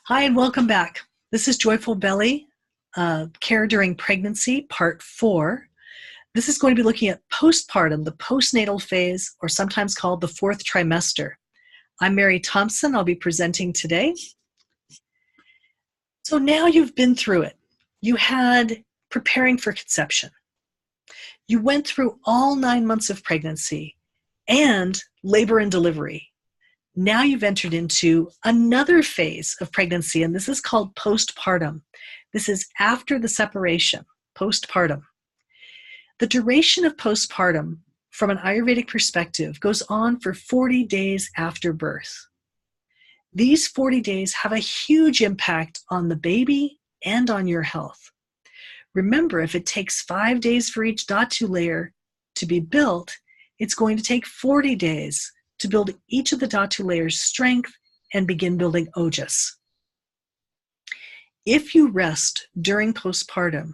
Hi, and welcome back. This is Joyful Belly, Care During Pregnancy, Part 4. This is going to be looking at postpartum, the postnatal phase, or sometimes called the fourth trimester. I'm Mary Thompson. I'll be presenting today. So now you've been through it. You had preparing for conception. You went through all 9 months of pregnancy and labor and delivery. Now you've entered into another phase of pregnancy, and this is called postpartum. This is after the separation, postpartum. The duration of postpartum, from an Ayurvedic perspective, goes on for 40 days after birth. These 40 days have a huge impact on the baby and on your health. Remember, if it takes 5 days for each dhatu layer to be built, it's going to take 40 days to build each of the dhatu layers' strength and begin building ojas. If you rest during postpartum,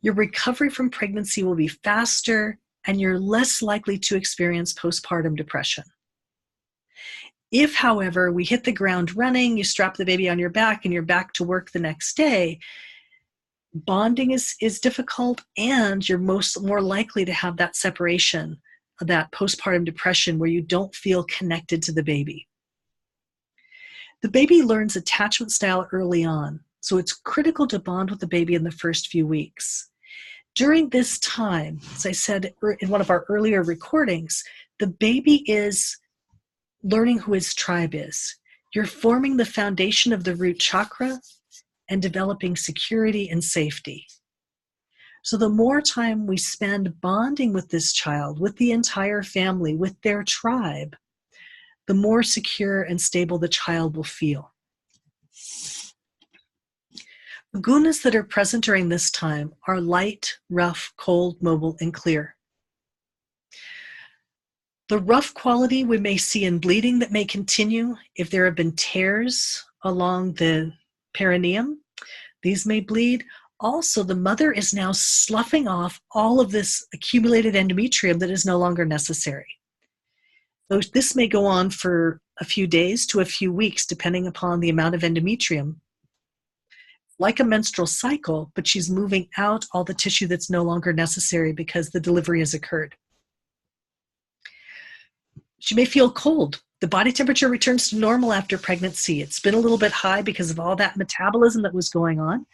your recovery from pregnancy will be faster and you're less likely to experience postpartum depression. If, however, we hit the ground running, you strap the baby on your back and you're back to work the next day, bonding is difficult and you're more likely to have that separation, that postpartum depression where you don't feel connected to the baby. The baby learns attachment style early on, so it's critical to bond with the baby in the first few weeks. During this time, as I said in one of our earlier recordings, the baby is learning who his tribe is. You're forming the foundation of the root chakra and developing security and safety. So the more time we spend bonding with this child, with the entire family, with their tribe, the more secure and stable the child will feel. The gunas that are present during this time are light, rough, cold, mobile, and clear. The rough quality we may see in bleeding that may continue if there have been tears along the perineum. These may bleed. Also, the mother is now sloughing off all of this accumulated endometrium that is no longer necessary. So this may go on for a few days to a few weeks, depending upon the amount of endometrium. Like a menstrual cycle, but she's moving out all the tissue that's no longer necessary because the delivery has occurred. She may feel cold. The body temperature returns to normal after pregnancy. It's been a little bit high because of all that metabolism that was going on.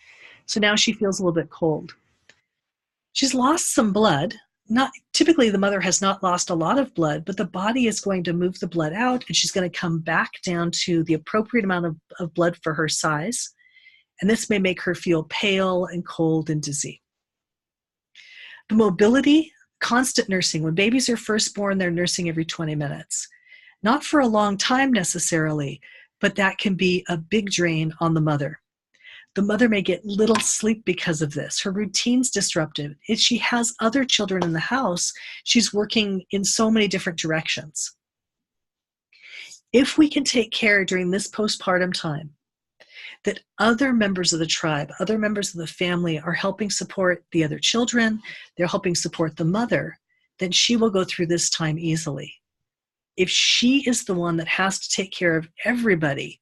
So now she feels a little bit cold. She's lost some blood. Typically, the mother has not lost a lot of blood, but the body is going to move the blood out, and she's going to come back down to the appropriate amount of blood for her size. And this may make her feel pale and cold and dizzy. The mobility, constant nursing. When babies are first born, they're nursing every 20 minutes. Not for a long time necessarily, but that can be a big drain on the mother. The mother may get little sleep because of this. Her routine's disrupted. If she has other children in the house, she's working in so many different directions. If we can take care during this postpartum time that other members of the tribe, other members of the family are helping support the other children, they're helping support the mother, then she will go through this time easily. If she is the one that has to take care of everybody,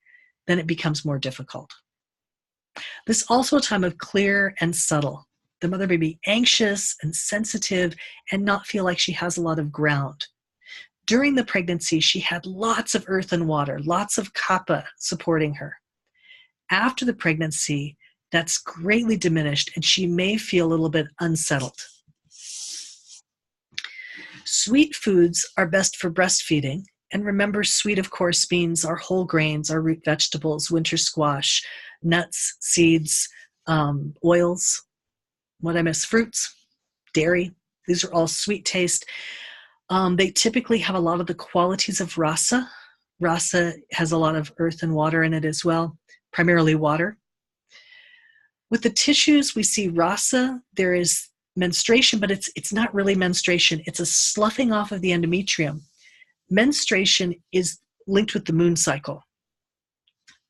then it becomes more difficult. This is also a time of clear and subtle. The mother may be anxious and sensitive and not feel like she has a lot of ground. During the pregnancy, she had lots of earth and water, lots of kapha supporting her. After the pregnancy, that's greatly diminished and she may feel a little bit unsettled. Sweet foods are best for breastfeeding. And remember, sweet, of course, means our whole grains, our root vegetables, winter squash, nuts, seeds, oils, fruits, dairy. These are all sweet taste. They typically have a lot of the qualities of rasa. Rasa has a lot of earth and water in it as well, primarily water. With the tissues, we see rasa. There is menstruation, but it's not really menstruation. It's a sloughing off of the endometrium. Menstruation is linked with the moon cycle.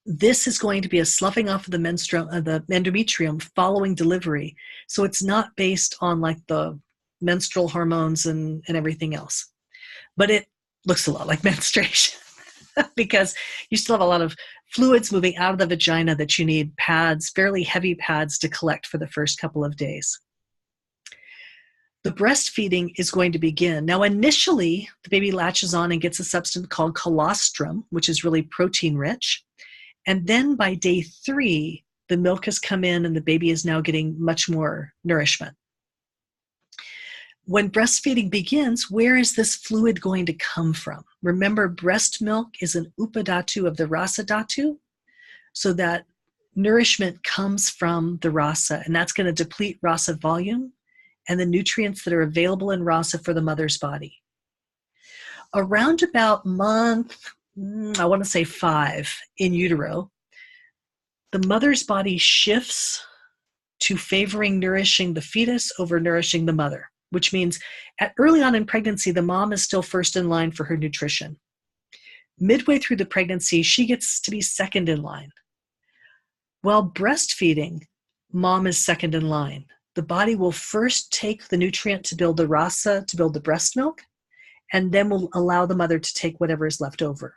This is going to be a sloughing off of the endometrium following delivery. So it's not based on like the menstrual hormones and everything else. But it looks a lot like menstruation. because you still have a lot of fluids moving out of the vagina that you need pads, fairly heavy pads, to collect for the first couple of days. The breastfeeding is going to begin. Now, initially, the baby latches on and gets a substance called colostrum, which is really protein rich. And then by day 3, the milk has come in and the baby is now getting much more nourishment. When breastfeeding begins, where is this fluid going to come from? Remember, breast milk is an upadhatu of the rasa dhatu, so that nourishment comes from the rasa, and that's going to deplete rasa volume and the nutrients that are available in rasa for the mother's body. Around about month, I want to say 5 in utero, the mother's body shifts to favoring nourishing the fetus over nourishing the mother, which means early on in pregnancy, the mom is still first in line for her nutrition. Midway through the pregnancy, she gets to be second in line. While breastfeeding, mom is second in line. The body will first take the nutrient to build the rasa, to build the breast milk, and then will allow the mother to take whatever is left over.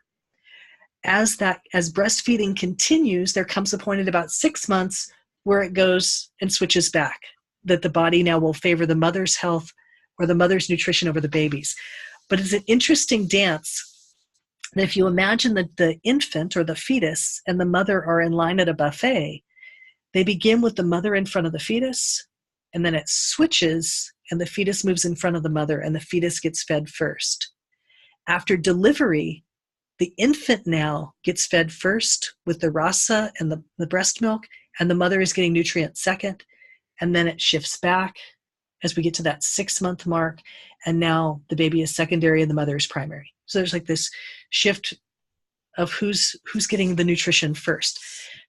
As breastfeeding continues, there comes a point at about 6 months where it goes and switches back, that the body now will favor the mother's health or the mother's nutrition over the baby's. But it's an interesting dance. And if you imagine that the infant or the fetus and the mother are in line at a buffet, they begin with the mother in front of the fetus, and then it switches and the fetus moves in front of the mother and the fetus gets fed first. After delivery, the infant now gets fed first with the rasa and the breast milk, and the mother is getting nutrients second, and then it shifts back as we get to that 6-month mark, and now the baby is secondary and the mother is primary. So there's like this shift of who's getting the nutrition first.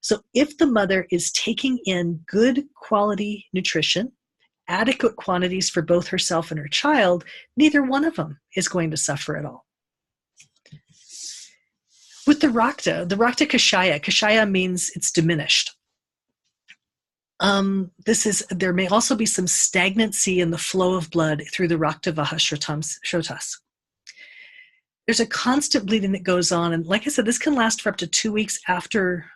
So if the mother is taking in good quality nutrition, adequate quantities for both herself and her child, neither one of them is going to suffer at all. With the Rakta Kashaya means it's diminished. There may also be some stagnancy in the flow of blood through the Rakta Vaha Shrotas. There's a constant bleeding that goes on, and like I said, this can last for up to 2 weeks after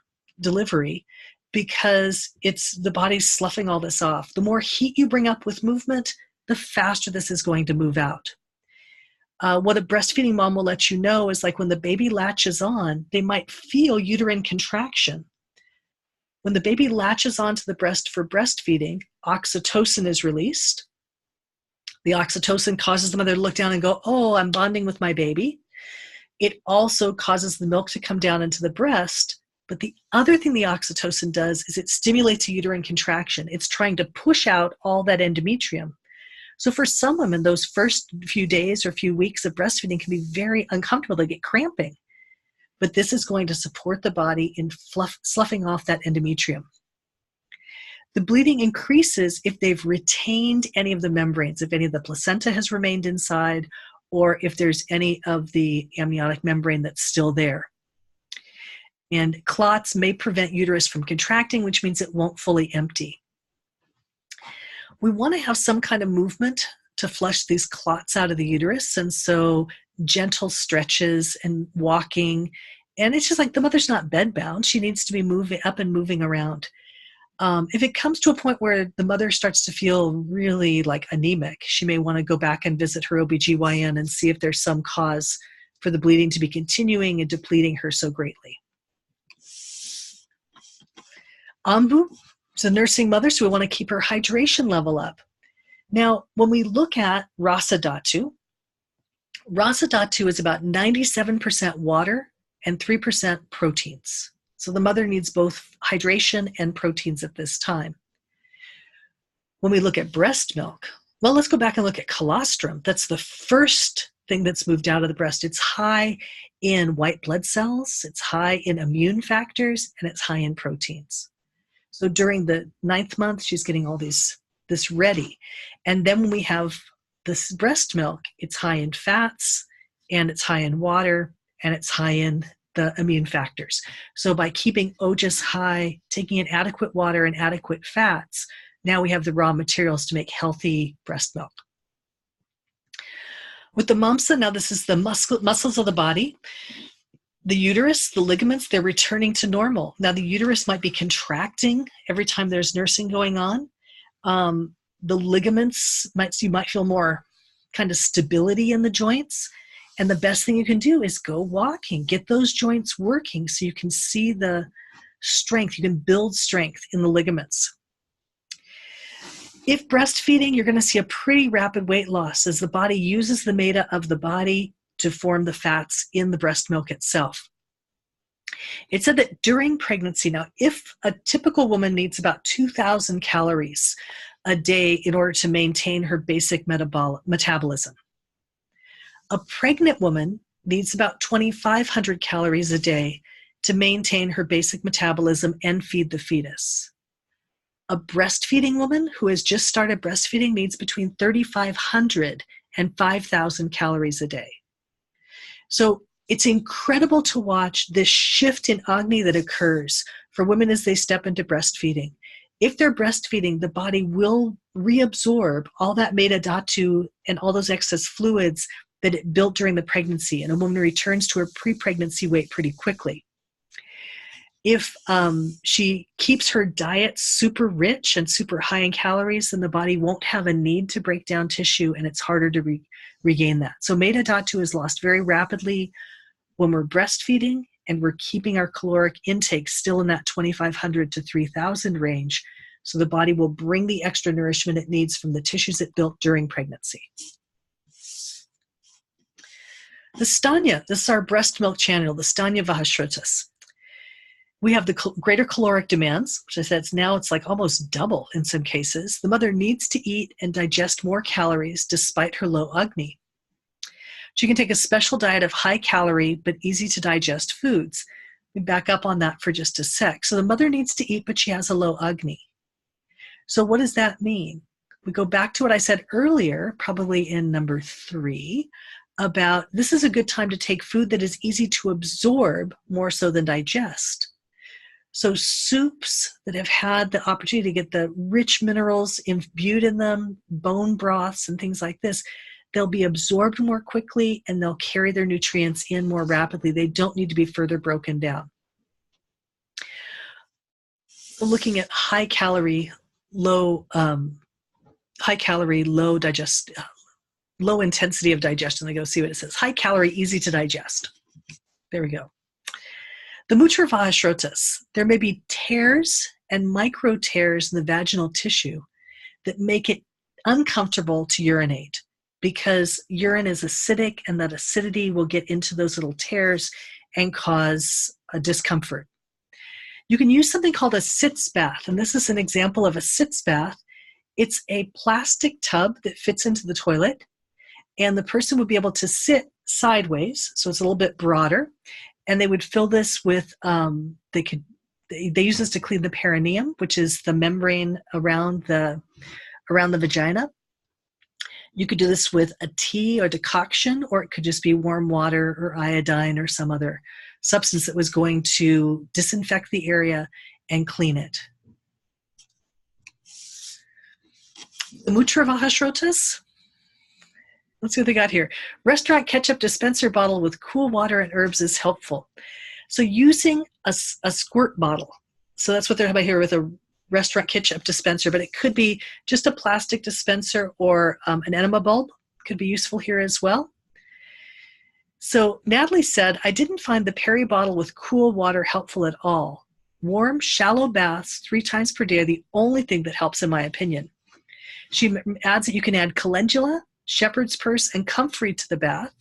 delivery because it's the body's sloughing all this off. The more heat you bring up with movement, the faster this is going to move out. What a breastfeeding mom will let you know is like when the baby latches on, they might feel uterine contraction. When the baby latches onto the breast for breastfeeding, oxytocin is released. The oxytocin causes the mother to look down and go, oh, I'm bonding with my baby. It also causes the milk to come down into the breast. But the other thing the oxytocin does is it stimulates a uterine contraction. It's trying to push out all that endometrium. So for some women, those first few days or few weeks of breastfeeding can be very uncomfortable. They get cramping. But this is going to support the body in sloughing off that endometrium. The bleeding increases if they've retained any of the membranes, if any of the placenta has remained inside, or if there's any of the amniotic membrane that's still there. And clots may prevent uterus from contracting, which means it won't fully empty. We want to have some kind of movement to flush these clots out of the uterus, and so gentle stretches and walking. And it's just like the mother's not bedbound. She needs to be moving up and moving around. If it comes to a point where the mother starts to feel really like anemic, she may want to go back and visit her OBGYN and see if there's some cause for the bleeding to be continuing and depleting her so greatly. Ambu is a nursing mother, so we want to keep her hydration level up. Now, when we look at Rasa Dhatu is about 97% water and 3% proteins. So the mother needs both hydration and proteins at this time. When we look at breast milk, well, let's go back and look at colostrum. That's the first thing that's moved out of the breast. It's high in white blood cells, it's high in immune factors, and it's high in proteins. So during the 9th month, she's getting all this ready. And then when we have this breast milk, it's high in fats, and it's high in water, and it's high in the immune factors. So by keeping ojas high, taking in adequate water and adequate fats, now we have the raw materials to make healthy breast milk. With the mamsa, now this is the muscles of the body. The uterus, the ligaments, they're returning to normal. Now, the uterus might be contracting every time there's nursing going on. The ligaments, you might feel more kind of stability in the joints. And the best thing you can do is go walking, get those joints working so you can see the strength. You can build strength in the ligaments. If breastfeeding, you're going to see a pretty rapid weight loss as the body uses the maida of the body to form the fats in the breast milk itself. It said that during pregnancy, now if a typical woman needs about 2,000 calories a day in order to maintain her basic metabolism, a pregnant woman needs about 2,500 calories a day to maintain her basic metabolism and feed the fetus. A breastfeeding woman who has just started breastfeeding needs between 3,500 and 5,000 calories a day. So it's incredible to watch this shift in Agni that occurs for women as they step into breastfeeding. If they're breastfeeding, the body will reabsorb all that Meta Dhatu and all those excess fluids that it built during the pregnancy, and a woman returns to her pre-pregnancy weight pretty quickly. If she keeps her diet super rich and super high in calories, then the body won't have a need to break down tissue, and it's harder to regain that. So Meta Dhatu is lost very rapidly when we're breastfeeding, and we're keeping our caloric intake still in that 2,500 to 3,000 range, so the body will bring the extra nourishment it needs from the tissues it built during pregnancy. The stanya, this is our breast milk channel, the stanya vahashrotas. We have the greater caloric demands, which I said it's like almost double in some cases. The mother needs to eat and digest more calories despite her low Agni. She can take a special diet of high calorie but easy to digest foods. We back up on that for just a sec. So the mother needs to eat, but she has a low Agni. So what does that mean? We go back to what I said earlier, probably in number 3, about this is a good time to take food that is easy to absorb more so than digest. So soups that have had the opportunity to get the rich minerals imbued in them, bone broths and things like this, they'll be absorbed more quickly and they'll carry their nutrients in more rapidly. They don't need to be further broken down. So looking at high calorie, low intensity of digestion. Let me go see what it says. High calorie, easy to digest. There we go. The Mutra Vahashrotas, there may be tears and micro tears in the vaginal tissue that make it uncomfortable to urinate because urine is acidic and that acidity will get into those little tears and cause a discomfort. You can use something called a Sitz bath, and this is an example of a Sitz bath. It's a plastic tub that fits into the toilet, and the person would be able to sit sideways, so it's a little bit broader, and they would fill this with, they use this to clean the perineum, which is the membrane around the vagina. You could do this with a tea or decoction, or it could just be warm water or iodine or some other substance that was going to disinfect the area and clean it. The Mutra Vahashrotas. Let's see what they got here. Restaurant ketchup dispenser bottle with cool water and herbs is helpful. So using a squirt bottle. So that's what they're talking about here with a restaurant ketchup dispenser, but it could be just a plastic dispenser or an enema bulb could be useful here as well. So Natalie said, I didn't find the peri bottle with cool water helpful at all. Warm, shallow baths 3 times per day are the only thing that helps in my opinion. She adds that you can add calendula, shepherd's purse, and comfrey to the bath.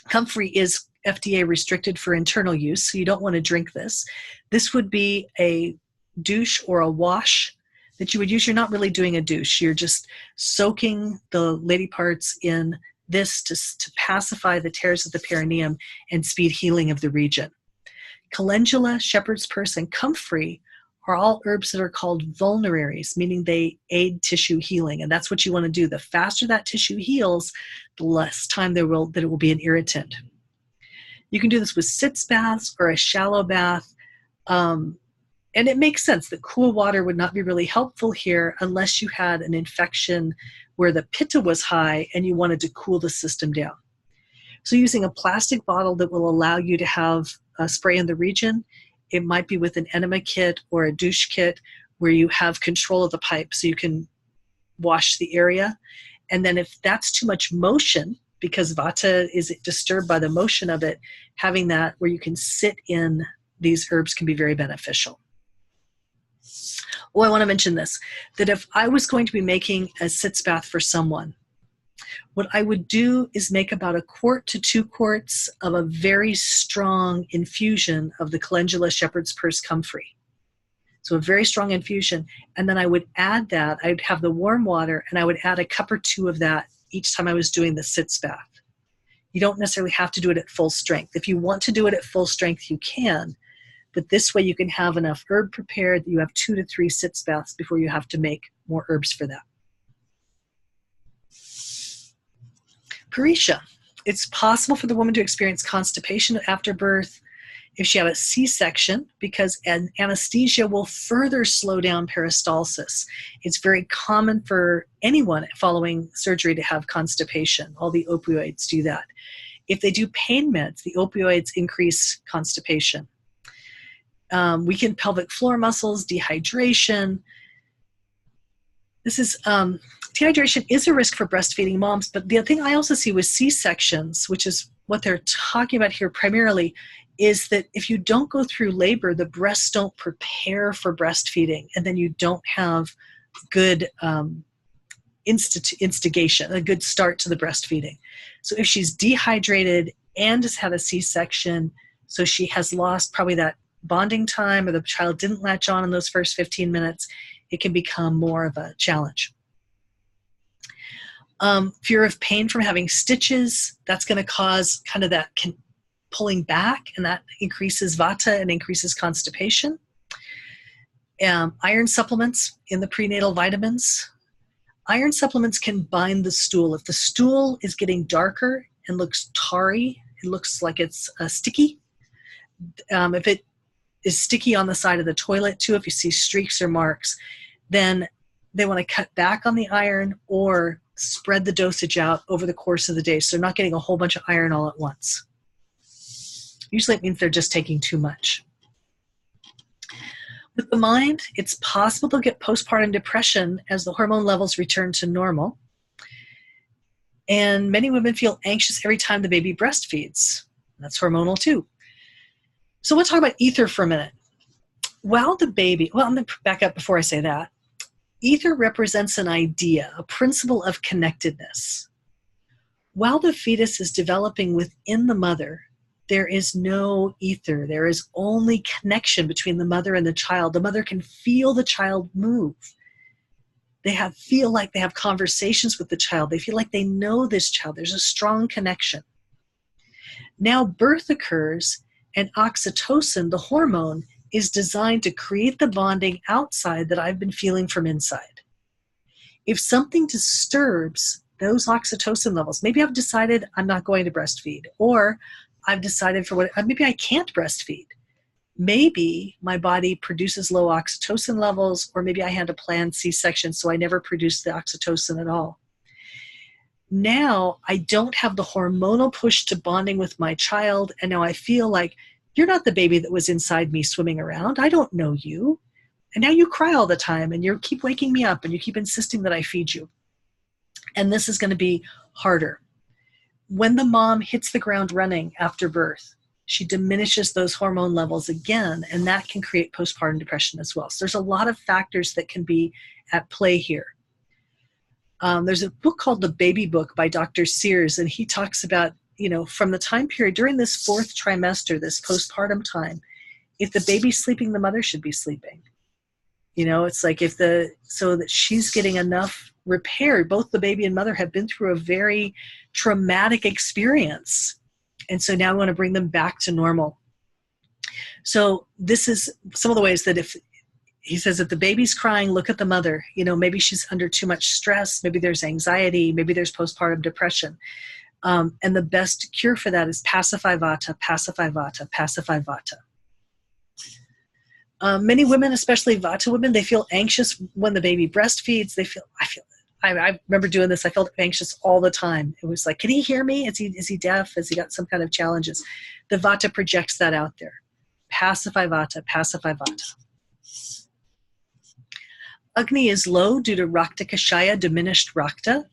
Comfrey is FDA restricted for internal use, so you don't want to drink this. This would be a douche or a wash that you would use. You're not really doing a douche. You're just soaking the lady parts in this to pacify the tears of the perineum and speed healing of the region. Calendula, shepherd's purse, and comfrey are all herbs that are called vulneraries, meaning they aid tissue healing. And that's what you want to do. The faster that tissue heals, the less time that it will be an irritant. You can do this with sitz baths or a shallow bath. And it makes sense that cool water would not be really helpful here unless you had an infection where the pitta was high and you wanted to cool the system down. So using a plastic bottle that will allow you to have a spray in the region, it might be with an enema kit or a douche kit where you have control of the pipe so you can wash the area. And then if that's too much motion, because vata is disturbed by the motion of it, having that where you can sit in these herbs can be very beneficial. Oh, I want to mention this, that if I was going to be making a sitz bath for someone, what I would do is make about 1 to 2 quarts of a very strong infusion of the calendula shepherd's purse comfrey. So a very strong infusion. And then I would add that, I'd have the warm water, and I would add 1 cup or 2 of that each time I was doing the sitz bath. You don't necessarily have to do it at full strength. If you want to do it at full strength, you can. But this way you can have enough herb prepared that you have 2 to 3 sitz baths before you have to make more herbs for that. Paresha. It's possible for the woman to experience constipation after birth if she had a C-section, because an anesthesia will further slow down peristalsis. It's very common for anyone following surgery to have constipation. All the opioids do that. If they do pain meds, the opioids increase constipation. Weakened pelvic floor muscles, dehydration. Dehydration is a risk for breastfeeding moms, but the thing I also see with C-sections, which is what they're talking about here primarily, is that if you don't go through labor, the breasts don't prepare for breastfeeding, and then you don't have good instigation, a good start to the breastfeeding. So if she's dehydrated and has had a C-section, so she has lost probably that bonding time, or the child didn't latch on in those first 15 minutes, it can become more of a challenge. Fear of pain from having stitches, that's going to cause kind of that pulling back, and that increases vata and increases constipation. Iron supplements in the prenatal vitamins. Iron supplements can bind the stool. If the stool is getting darker and looks tarry, it looks like it's sticky. If it is sticky on the side of the toilet too, if you see streaks or marks, then they want to cut back on the iron or spread the dosage out over the course of the day, so they're not getting a whole bunch of iron all at once. Usually it means they're just taking too much. With the mind, it's possible to get postpartum depression as the hormone levels return to normal. And many women feel anxious every time the baby breastfeeds. That's hormonal too. So we'll talk about ether for a minute. While the baby, I'm going to back up before I say that. Ether represents an idea, a principle of connectedness. While the fetus is developing within the mother, there is no ether. There is only connection between the mother and the child. The mother can feel the child move. They feel like they have conversations with the child. They feel like they know this child. There's a strong connection. Now birth occurs, and oxytocin, the hormone, is designed to create the bonding outside that I've been feeling from inside. If something disturbs those oxytocin levels, maybe I've decided I'm not going to breastfeed, or I've decided maybe I can't breastfeed. Maybe my body produces low oxytocin levels, or maybe I had a planned C-section, so I never produced the oxytocin at all. Now I don't have the hormonal push to bonding with my child, and now I feel like, you're not the baby that was inside me swimming around. I don't know you. And now you cry all the time, and you keep waking me up, and you keep insisting that I feed you. And this is going to be harder. When the mom hits the ground running after birth, she diminishes those hormone levels again, and that can create postpartum depression as well. So there's a lot of factors that can be at play here. There's a book called The Baby Book by Dr. Sears, and he talks about, from the time period during this 4th trimester, this postpartum time, if the baby's sleeping, the mother should be sleeping. It's like so that she's getting enough repair. Both the baby and mother have been through a very traumatic experience. And so now we want to bring them back to normal. So this is some of the ways that if the baby's crying, look at the mother. Maybe she's under too much stress. Maybe there's anxiety. Maybe there's postpartum depression. And the best cure for that is pacify vata, pacify vata, pacify vata. Many women, especially vata women, they feel anxious when the baby breastfeeds. I remember doing this. I felt anxious all the time. It was like, can he hear me? Is he deaf? Has he got some kind of challenges? The Vata projects that out there. Pacify Vata, pacify Vata. Agni is low due to Rakta Kashaya, diminished Rakta.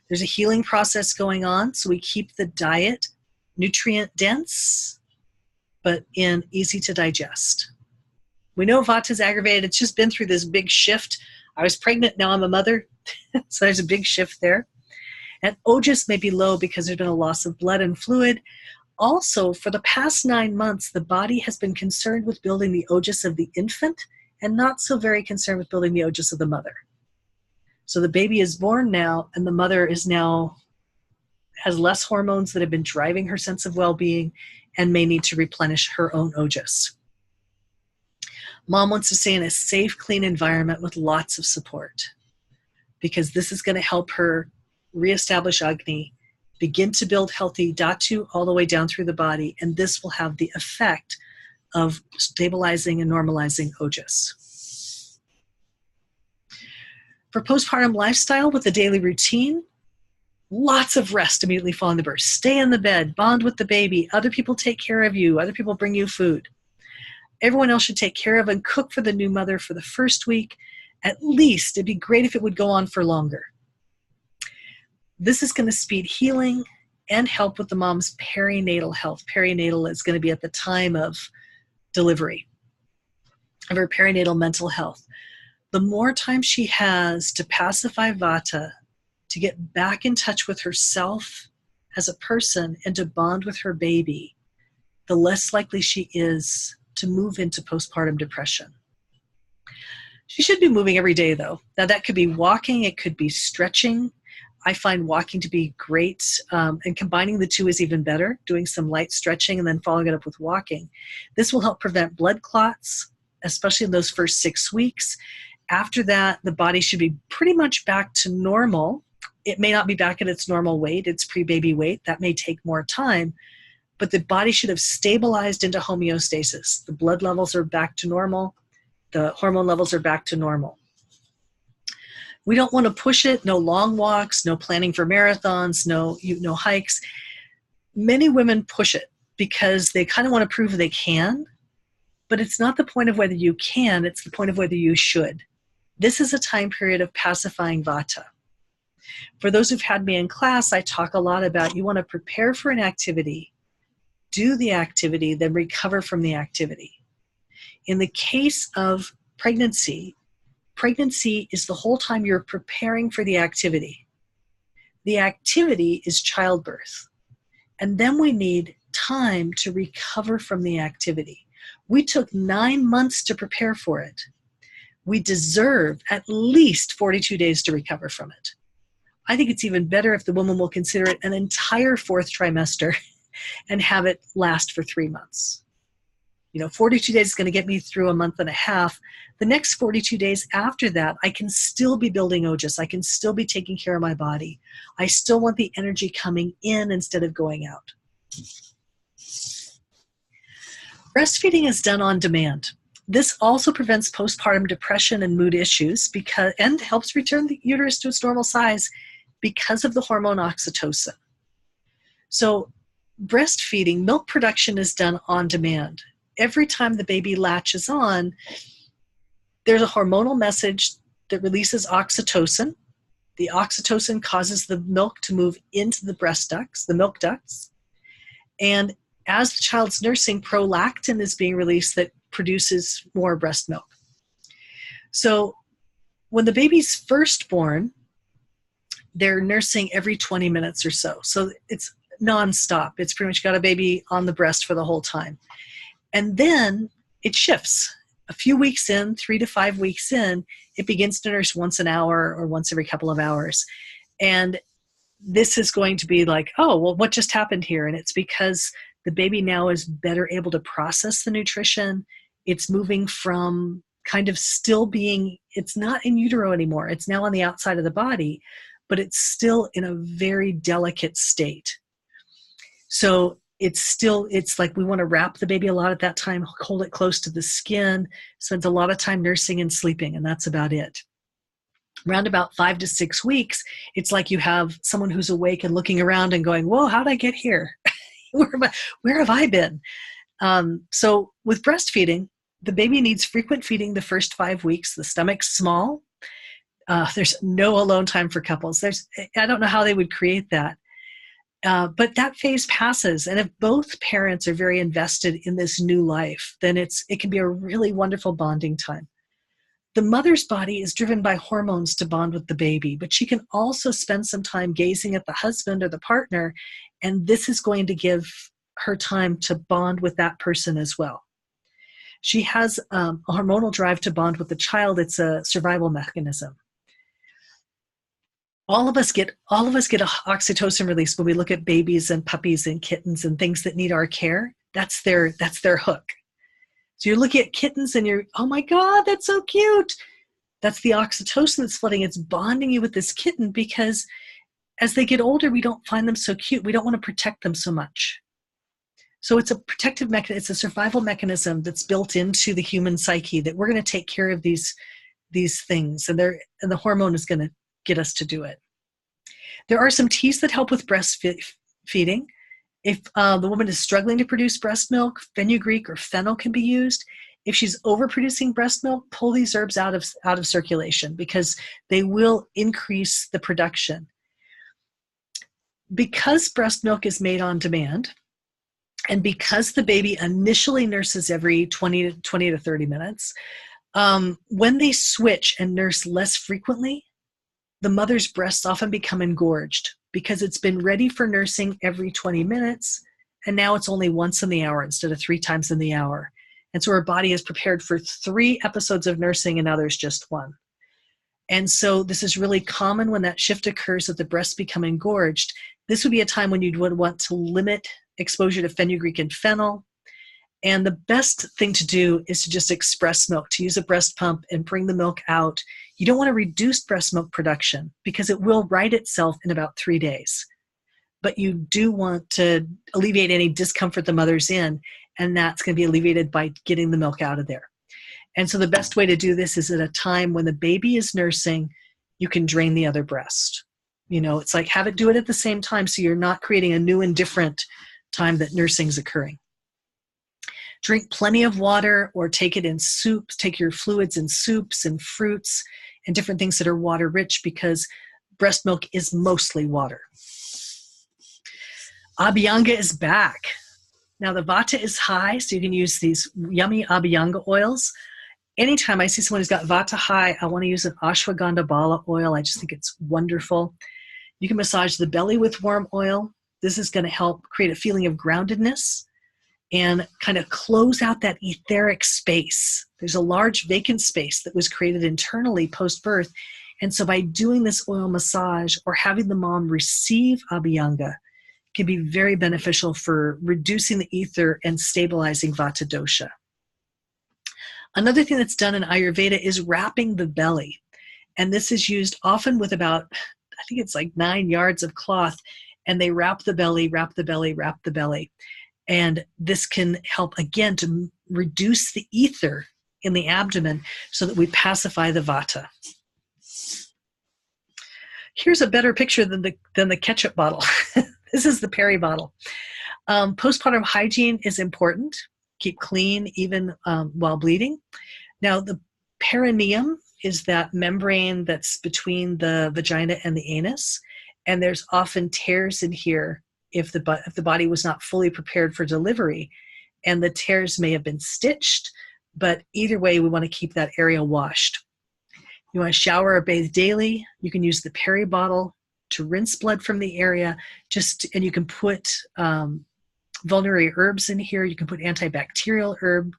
There's a healing process going on, so we keep the diet nutrient dense, but easy to digest. We know Vata is aggravated. It's just been through this big shift. I was pregnant, now I'm a mother, so there's a big shift there. And Ojas may be low because there's been a loss of blood and fluid. Also, for the past 9 months, the body has been concerned with building the Ojas of the infant and not so very concerned with building the Ojas of the mother. So the baby is born now, and the mother is now has less hormones that have been driving her sense of well-being and may need to replenish her own Ojas. Mom wants to stay in a safe, clean environment with lots of support because this is going to help her reestablish Agni, begin to build healthy Dhatu all the way down through the body, and this will have the effect of stabilizing and normalizing Ojas. For postpartum lifestyle with the daily routine, lots of rest immediately following the birth. Stay in the bed, bond with the baby. Other people take care of you. Other people bring you food. Everyone else should take care of and cook for the new mother for the first week. At least, it'd be great if it would go on for longer. This is going to speed healing and help with the mom's perinatal health. Perinatal is going to be at the time of delivery, of her perinatal mental health. The more time she has to pacify Vata, to get back in touch with herself as a person and to bond with her baby, the less likely she is to move into postpartum depression. She should be moving every day, though. Now, that could be walking. It could be stretching. I find walking to be great, and combining the two is even better, doing some light stretching and then following it up with walking. This will help prevent blood clots, especially in those first 6 weeks. After that, the body should be pretty much back to normal. It may not be back at its normal weight, its pre-baby weight. That may take more time, but the body should have stabilized into homeostasis. The blood levels are back to normal. The hormone levels are back to normal. We don't want to push it. No long walks, no planning for marathons, no hikes. Many women push it because they kind of want to prove they can, but it's not the point of whether you can, it's the point of whether you should. This is a time period of pacifying Vata. For those who've had me in class, I talk a lot about you want to prepare for an activity, do the activity, then recover from the activity. In the case of pregnancy is the whole time you're preparing for the activity. The activity is childbirth. And then we need time to recover from the activity. We took 9 months to prepare for it. We deserve at least 42 days to recover from it. I think it's even better if the woman will consider it an entire 4th trimester and have it last for 3 months. 42 days is going to get me through a month and a half. The next 42 days after that, I can still be building Ojas. I can still be taking care of my body. I still want the energy coming in instead of going out. Breastfeeding is done on demand. This also prevents postpartum depression and mood issues and helps return the uterus to its normal size because of the hormone oxytocin. So breastfeeding, milk production is done on demand. Every time the baby latches on, there's a hormonal message that releases oxytocin. The oxytocin causes the milk to move into the breast ducts, the milk ducts. And as the child's nursing, prolactin is being released that produces more breast milk. So when the baby's first born, they're nursing every 20 minutes or so. So it's nonstop. It's pretty much got a baby on the breast for the whole time. And then it shifts. A few weeks in, 3 to 5 weeks in, it begins to nurse once an hour or once every couple of hours. And this is going to be like, oh, well, what just happened here? And it's because the baby now is better able to process the nutrition. It's moving from kind of still being, it's not in utero anymore. It's now on the outside of the body, but it's still in a very delicate state. So it's like we want to wrap the baby a lot at that time, hold it close to the skin, spends a lot of time nursing and sleeping, and that's about it. Around about 5 to 6 weeks, it's like you have someone who's awake and looking around and going, whoa, how did I get here? Where have I been? So with breastfeeding, the baby needs frequent feeding the first 5 weeks. The stomach's small. There's no alone time for couples. I don't know how they would create that. But that phase passes. And if both parents are very invested in this new life, then it can be a really wonderful bonding time. The mother's body is driven by hormones to bond with the baby, but she can also spend some time gazing at the husband or the partner, and this is going to give her time to bond with that person as well. She has a hormonal drive to bond with the child. It's a survival mechanism. All of us get an oxytocin release when we look at babies and puppies and kittens and things that need our care. That's their hook. So you're looking at kittens and you're, oh my God, that's so cute. That's the oxytocin that's flooding. It's bonding you with this kitten, because as they get older, we don't find them so cute. We don't want to protect them so much. So it's a protective mechanism. It's a survival mechanism that's built into the human psyche, that we're going to take care of these things, and the hormone is going to get us to do it. There are some teas that help with breastfeeding. If the woman is struggling to produce breast milk, fenugreek or fennel can be used. If she's overproducing breast milk, pull these herbs out of circulation, because they will increase the production. Because breast milk is made on demand, and because the baby initially nurses every 20 to 30 minutes, when they switch and nurse less frequently, the mother's breasts often become engorged, because it's been ready for nursing every 20 minutes, and now it's only once in the hour instead of 3 times in the hour. And so her body is prepared for 3 episodes of nursing, and now there's just 1. And so this is really common when that shift occurs, that the breasts become engorged. This would be a time when you would want to limit exposure to fenugreek and fennel. And the best thing to do is to just express milk, to use a breast pump and bring the milk out. You don't want to reduce breast milk production, because it will right itself in about 3 days. But you do want to alleviate any discomfort the mother's in, and that's going to be alleviated by getting the milk out of there. And so the best way to do this is at a time when the baby is nursing. You can drain the other breast. It's like, have it do it at the same time, so you're not creating a new and different time that nursing is occurring. Drink plenty of water, or take it in soups. Take your fluids in soups and fruits and different things that are water rich, because breast milk is mostly water. Abhyanga is back. Now the vata is high, so you can use these yummy Abhyanga oils. Anytime I see someone who's got vata high, I want to use an ashwagandha bala oil. I just think it's wonderful. You can massage the belly with warm oil. This is going to help create a feeling of groundedness and kind of close out that etheric space. There's a large vacant space that was created internally post-birth. And so by doing this oil massage, or having the mom receive Abhyanga, can be very beneficial for reducing the ether and stabilizing vata dosha. Another thing that's done in Ayurveda is wrapping the belly. And this is used often with about, I think it's like 9 yards of cloth, and they wrap the belly, wrap the belly, wrap the belly. And this can help, again, to reduce the ether in the abdomen so that we pacify the vata. Here's a better picture than the ketchup bottle. This is the Peri bottle. Postpartum hygiene is important. Keep clean even while bleeding. Now, the perineum is that membrane that's between the vagina and the anus. And there's often tears in here if the body was not fully prepared for delivery, and the tears may have been stitched, but either way, we want to keep that area washed. You want to shower or bathe daily. You can use the Peri bottle to rinse blood from the area, and you can put vulnerary herbs in here. You can put antibacterial herb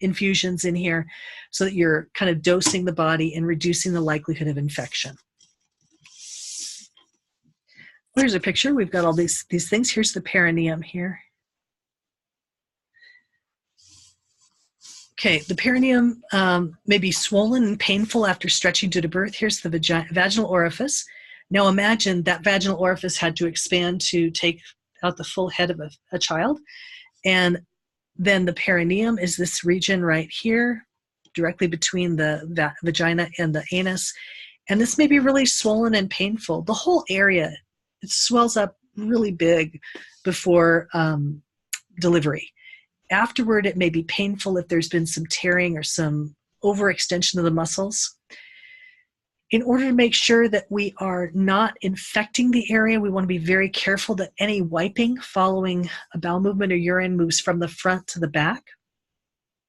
infusions in here, so that you're kind of dosing the body and reducing the likelihood of infection. Here's a picture. We've got all these things. Here's the perineum here. Okay, the perineum may be swollen and painful after stretching due to birth. Here's the vaginal orifice. Now imagine that vaginal orifice had to expand to take out the full head of a child. And then the perineum is this region right here, directly between the vagina and the anus. And this may be really swollen and painful. The whole area, it swells up really big before delivery. Afterward, it may be painful if there's been some tearing or some overextension of the muscles. In order to make sure that we are not infecting the area, we want to be very careful that any wiping following a bowel movement or urine moves from the front to the back.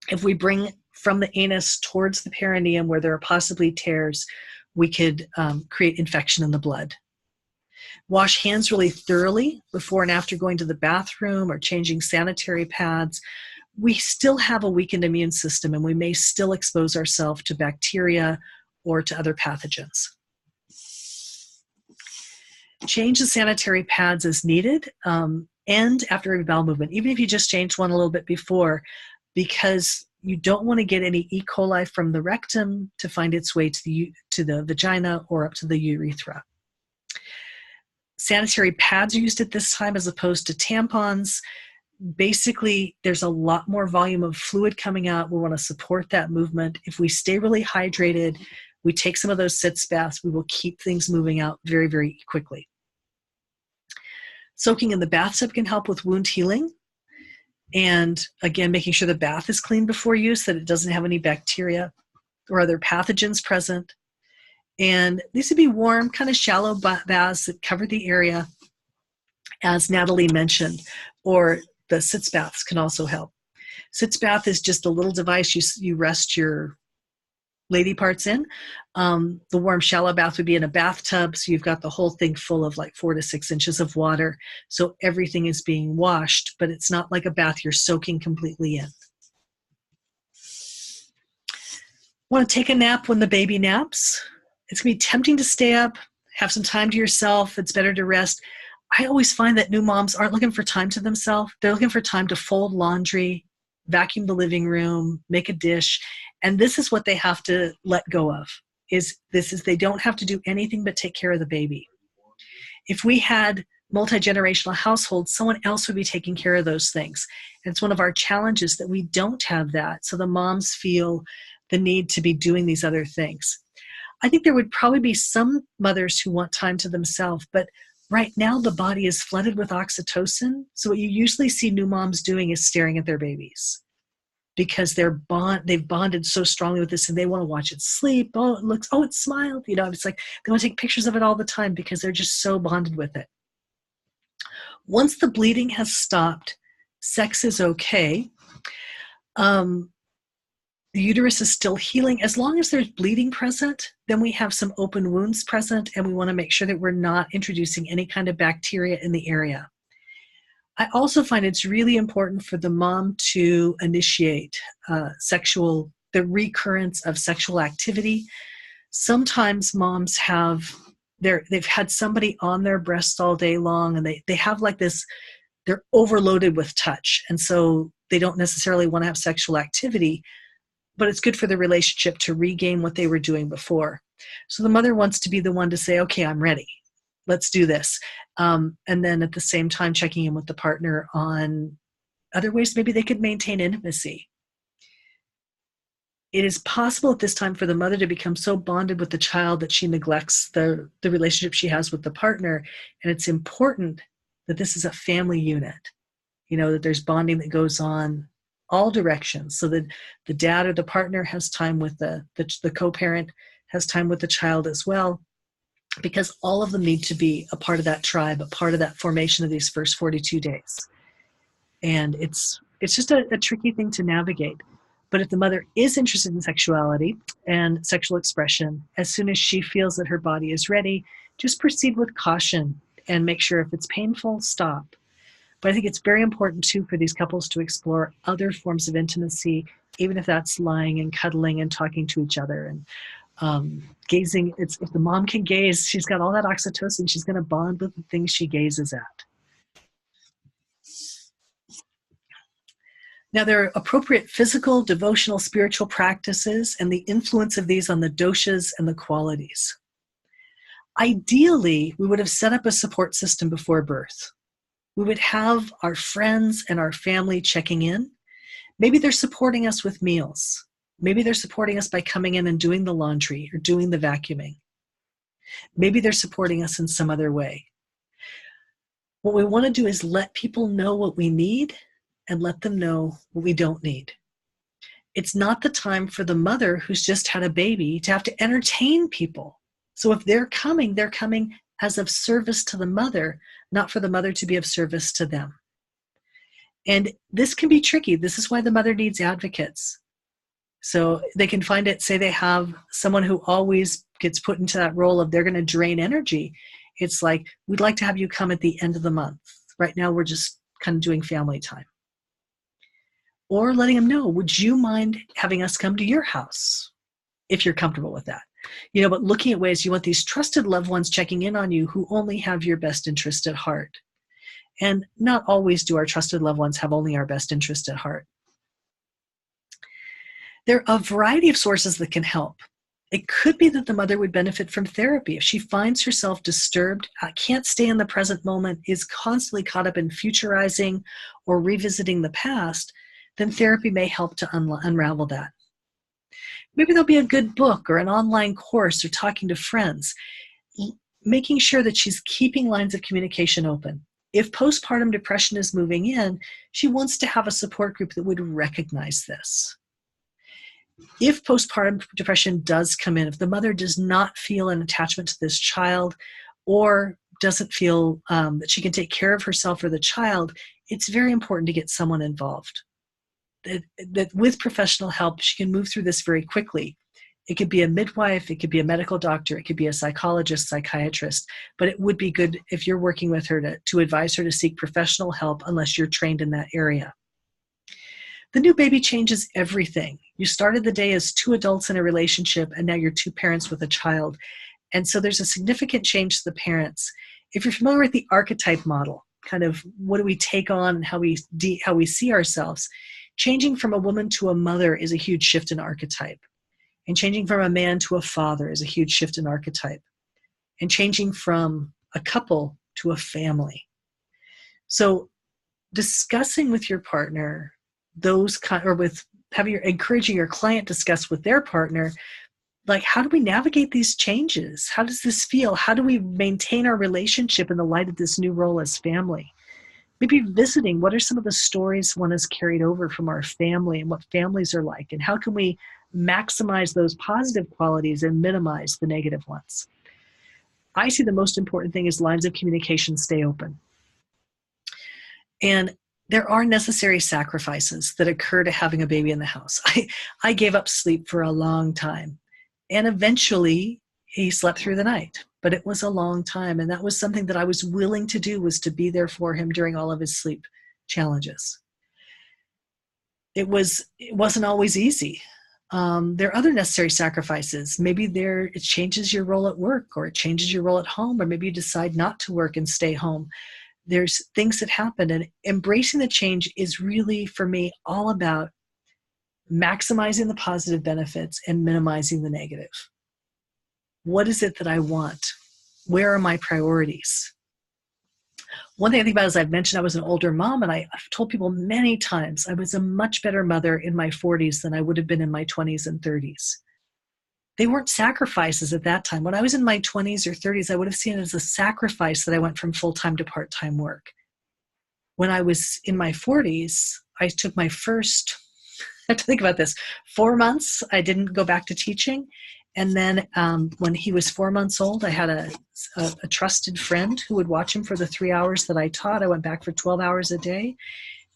If we bring from the anus towards the perineum where there are possibly tears, we could create infection in the blood. Wash hands really thoroughly before and after going to the bathroom or changing sanitary pads. We still have a weakened immune system, and we may still expose ourselves to bacteria or to other pathogens. Change the sanitary pads as needed and after every bowel movement, even if you just changed one a little bit before, because you don't want to get any E. coli from the rectum to find its way to the vagina or up to the urethra. Sanitary pads are used at this time as opposed to tampons. Basically, there's a lot more volume of fluid coming out. We want to support that movement. If we stay really hydrated, we take some of those Sitz baths, we will keep things moving out very, very quickly. Soaking in the bathtub can help with wound healing. And again, making sure the bath is clean before use, that it doesn't have any bacteria or other pathogens present. And these would be warm, kind of shallow baths that cover the area, as Natalie mentioned, or the Sitz baths can also help. Sitz bath is just a little device you rest your lady parts in. The warm shallow bath would be in a bathtub, so you've got the whole thing full of like 4 to 6 inches of water, so everything is being washed, but it's not like a bath you're soaking completely in. Want to take a nap when the baby naps? It's going to be tempting to stay up, have some time to yourself. It's better to rest. I always find that new moms aren't looking for time to themselves. They're looking for time to fold laundry, vacuum the living room, make a dish. And this is what they have to let go of, is they don't have to do anything but take care of the baby. If we had multi-generational households, someone else would be taking care of those things. And it's one of our challenges that we don't have that. So the moms feel the need to be doing these other things. I think there would probably be some mothers who want time to themselves, but right now the body is flooded with oxytocin. So what you usually see new moms doing is staring at their babies, because they've bonded so strongly with this, and they want to watch it sleep. Oh, it smiled. It's like they want to take pictures of it all the time because they're just so bonded with it. Once the bleeding has stopped, sex is okay. The uterus is still healing. As long as there's bleeding present, then we have some open wounds present, and we want to make sure that we're not introducing any kind of bacteria in the area. I also find it's really important for the mom to initiate the recurrence of sexual activity. Sometimes moms they've had somebody on their breast all day long, and they have like this, they're overloaded with touch. And so they don't necessarily want to have sexual activity, but it's good for the relationship to regain what they were doing before. So the mother wants to be the one to say, okay, I'm ready. Let's do this. And then at the same time, checking in with the partner on other ways maybe they could maintain intimacy. It is possible at this time for the mother to become so bonded with the child that she neglects the relationship she has with the partner. And it's important that this is a family unit, that there's bonding that goes on all directions, so that the dad or the partner has time with the co-parent, has time with the child as well, because all of them need to be a part of that tribe, a part of that formation of these first 42 days. And it's just a tricky thing to navigate. But if the mother is interested in sexuality and sexual expression, as soon as she feels that her body is ready, just proceed with caution and make sure if it's painful, stop. But I think it's very important, too, for these couples to explore other forms of intimacy, even if that's lying and cuddling and talking to each other and gazing. If the mom can gaze, she's got all that oxytocin. She's going to bond with the things she gazes at. Now, there are appropriate physical, devotional, spiritual practices and the influence of these on the doshas and the qualities. Ideally, we would have set up a support system before birth. We would have our friends and our family checking in. Maybe they're supporting us with meals. Maybe they're supporting us by coming in and doing the laundry or doing the vacuuming. Maybe they're supporting us in some other way. What we want to do is let people know what we need and let them know what we don't need. It's not the time for the mother who's just had a baby to have to entertain people. So if they're coming as of service to the mother, not for the mother to be of service to them. And this can be tricky. This is why the mother needs advocates. So they can find it, say they have someone who always gets put into that role of they're going to drain energy. It's like, we'd like to have you come at the end of the month. Right now, we're just kind of doing family time. Or letting them know, would you mind having us come to your house if you're comfortable with that? But looking at ways you want these trusted loved ones checking in on you who only have your best interest at heart. And not always do our trusted loved ones have only our best interest at heart. There are a variety of sources that can help. It could be that the mother would benefit from therapy. If she finds herself disturbed, can't stay in the present moment, is constantly caught up in futurizing or revisiting the past, then therapy may help to unravel that. Maybe there'll be a good book or an online course or talking to friends, making sure that she's keeping lines of communication open. If postpartum depression is moving in, she wants to have a support group that would recognize this. If postpartum depression does come in, if the mother does not feel an attachment to this child or doesn't feel that she can take care of herself or the child, it's very important to get someone involved. That with professional help, she can move through this very quickly. It could be a midwife, it could be a medical doctor, it could be a psychologist, psychiatrist, but it would be good if you're working with her to advise her to seek professional help unless you're trained in that area. The new baby changes everything. You started the day as two adults in a relationship, and now you're two parents with a child. And so there's a significant change to the parents. If you're familiar with the archetype model, kind of what do we take on and how we see ourselves, changing from a woman to a mother is a huge shift in archetype. And changing from a man to a father is a huge shift in archetype. And changing from a couple to a family. So discussing with your partner encouraging your client to discuss with their partner, like, how do we navigate these changes? How does this feel? How do we maintain our relationship in the light of this new role as family? Maybe visiting, what are some of the stories one has carried over from our family and what families are like, and how can we maximize those positive qualities and minimize the negative ones? I see the most important thing is lines of communication stay open. And there are necessary sacrifices that occur to having a baby in the house. I gave up sleep for a long time, and eventually he slept through the night, but it was a long time. And that was something that I was willing to do, was to be there for him during all of his sleep challenges. It wasn't always easy. There are other necessary sacrifices. Maybe it changes your role at work, or it changes your role at home, or maybe you decide not to work and stay home. There's things that happen, and embracing the change is really, for me, all about maximizing the positive benefits and minimizing the negative. What is it that I want? Where are my priorities? One thing I think about is, I've mentioned I was an older mom, and I've told people many times I was a much better mother in my 40s than I would have been in my 20s and 30s. They weren't sacrifices at that time. When I was in my 20s or 30s, I would have seen it as a sacrifice that I went from full-time to part-time work. When I was in my 40s, I took my first, I have to think about this, 4 months, I didn't go back to teaching. And then when he was 4 months old, I had a trusted friend who would watch him for the 3 hours that I taught. I went back for 12 hours a day.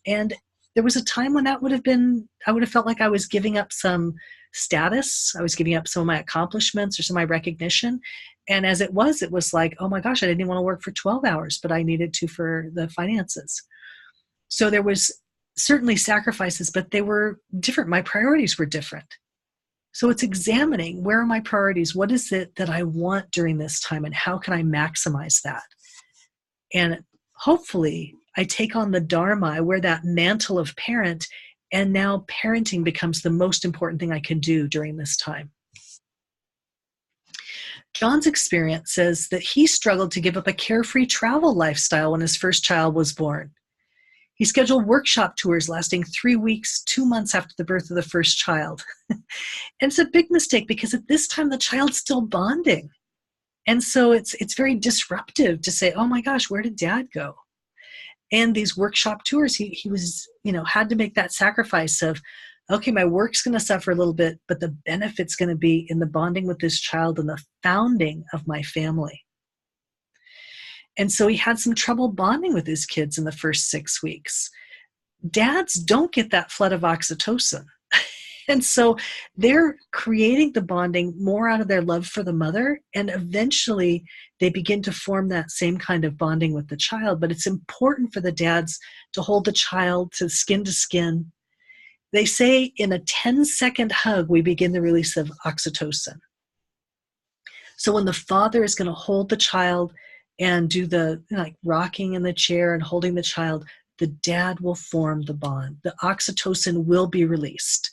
And there was a time when I would have felt like I was giving up some status. I was giving up some of my accomplishments or some of my recognition. And as it was like, oh my gosh, I didn't even want to work for 12 hours, but I needed to for the finances. So there was certainly sacrifices, but they were different. My priorities were different. So it's examining, where are my priorities? What is it that I want during this time, and how can I maximize that? And hopefully I take on the Dharma, I wear that mantle of parent, and now parenting becomes the most important thing I can do during this time. John's experience says that he struggled to give up a carefree travel lifestyle when his first child was born. He scheduled workshop tours lasting 3 weeks, 2 months after the birth of the first child. And it's a big mistake, because at this time the child's still bonding. And so it's very disruptive to say, oh my gosh, where did dad go? And these workshop tours, he was, had to make that sacrifice of, okay, my work's going to suffer a little bit, but the benefit's going to be in the bonding with this child and the founding of my family. And so he had some trouble bonding with his kids in the first 6 weeks. Dads don't get that flood of oxytocin. And so they're creating the bonding more out of their love for the mother, and eventually they begin to form that same kind of bonding with the child. But it's important for the dads to hold the child to skin. They say in a 10-second hug, we begin the release of oxytocin. So when the father is going to hold the child and do the rocking in the chair and holding the child, the dad will form the bond. The oxytocin will be released,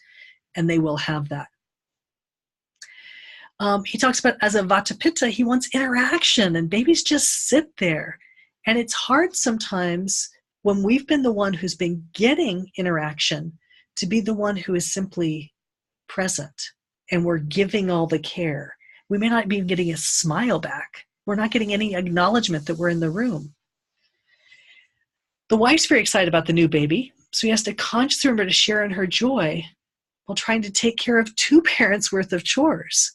and they will have that. He talks about, as a Vata Pitta, he wants interaction, and babies just sit there. And it's hard sometimes when we've been the one who's been getting interaction to be the one who is simply present, and we're giving all the care. We may not be getting a smile back. We're not getting any acknowledgement that we're in the room. The wife's very excited about the new baby, so he has to consciously remember to share in her joy while trying to take care of 2 parents' worth of chores.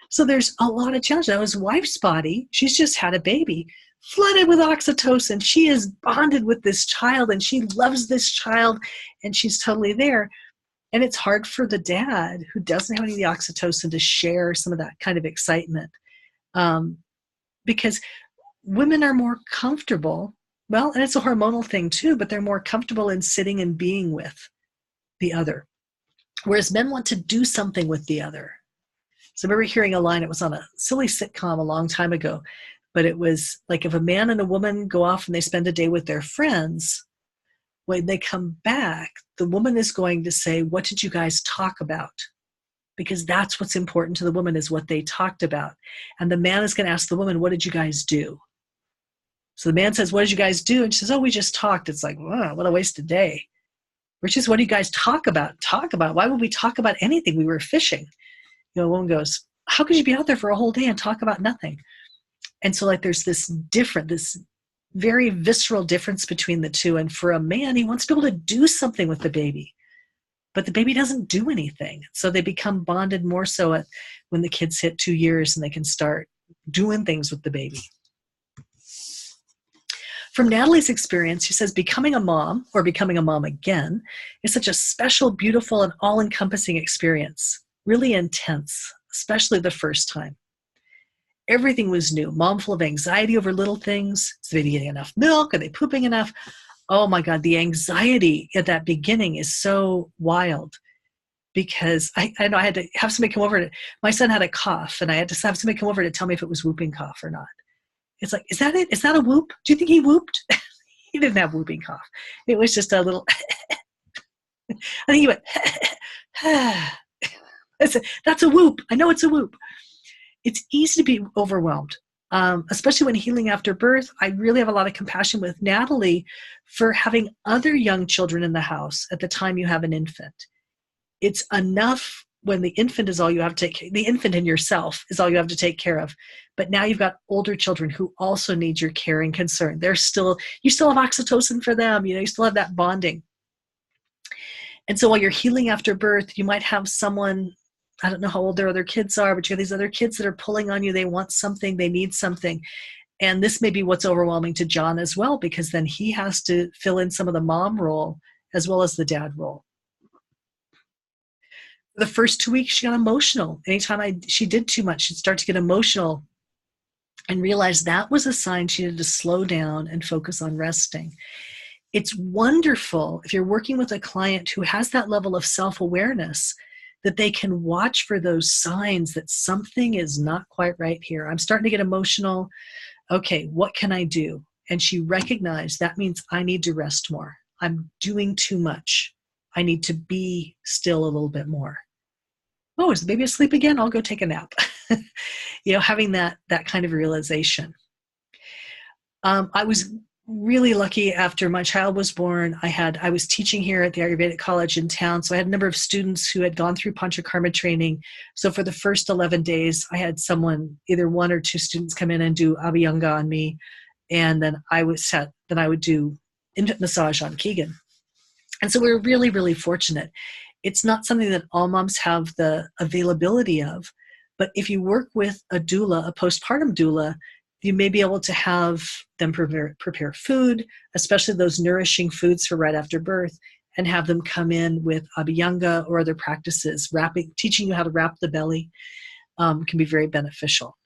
So there's a lot of challenge. Now his wife's body, she's just had a baby, flooded with oxytocin. She is bonded with this child, and she loves this child, and she's totally there. And it's hard for the dad, who doesn't have any of the oxytocin, to share some of that kind of excitement. Because women are more comfortable, well, and it's a hormonal thing too, but they're more comfortable in sitting and being with the other. Whereas men want to do something with the other. So I remember hearing a line, it was on a silly sitcom a long time ago, but it was like, if a man and a woman go off and they spend a day with their friends, when they come back, the woman is going to say, what did you guys talk about? Because that's what's important to the woman, is what they talked about. And the man is going to ask the woman, what did you guys do? So the man says, what did you guys do? And she says, oh, we just talked. It's like, wow, what a wasted day. Which is, what do you guys talk about? Talk about? Why would we talk about anything? We were fishing. A woman goes, how could you be out there for a whole day and talk about nothing? And so there's this very visceral difference between the two. And for a man, he wants to be able to do something with the baby, but the baby doesn't do anything. So they become bonded more so when the kids hit 2 years and they can start doing things with the baby. From Natalie's experience, she says becoming a mom, or becoming a mom again, is such a special, beautiful, and all-encompassing experience. Really intense, especially the first time. Everything was new. Mom full of anxiety over little things. Is the baby getting enough milk? Are they pooping enough? Oh my God, the anxiety at that beginning is so wild, because I know I had to have somebody come over. My son had a cough, and I had to have somebody come over to tell me if it was whooping cough or not. It's like, is that it? Is that a whoop? Do you think he whooped? He didn't have whooping cough. It was just a little, I think he went, that's a whoop. I know it's a whoop. It's easy to be overwhelmed, especially when healing after birth. I really have a lot of compassion with Natalie for having other young children in the house at the time you have an infant. It's enough when the infant is all you have to take, the infant in yourself is all you have to take care of. But now you've got older children who also need your care and concern. You still have oxytocin for them. You still have that bonding. And so while you're healing after birth, you might have someone, I don't know how old their other kids are, but you have these other kids that are pulling on you. They want something, they need something. And this may be what's overwhelming to John as well, because then he has to fill in some of the mom role as well as the dad role. The first 2 weeks, she got emotional. Anytime she did too much, she'd start to get emotional and realize that was a sign she needed to slow down and focus on resting. It's wonderful if you're working with a client who has that level of self-awareness, that they can watch for those signs that something is not quite right here. I'm starting to get emotional. Okay, what can I do? And she recognized that means I need to rest more. I'm doing too much. I need to be still a little bit more. Oh, is the baby asleep again? I'll go take a nap. Having that kind of realization. I was really lucky. After my child was born, I was teaching here at the Ayurvedic college in town. So I had a number of students who had gone through Panchakarma training. So for the first 11 days, I had someone, either one or two students, come in and do Abhyanga on me. And then I would do infant massage on Keegan. And so we were really, really fortunate. It's not something that all moms have the availability of, but if you work with a doula, a postpartum doula, you may be able to have them prepare food, especially those nourishing foods for right after birth, and have them come in with Abhyanga or other practices. Teaching you how to wrap the belly can be very beneficial.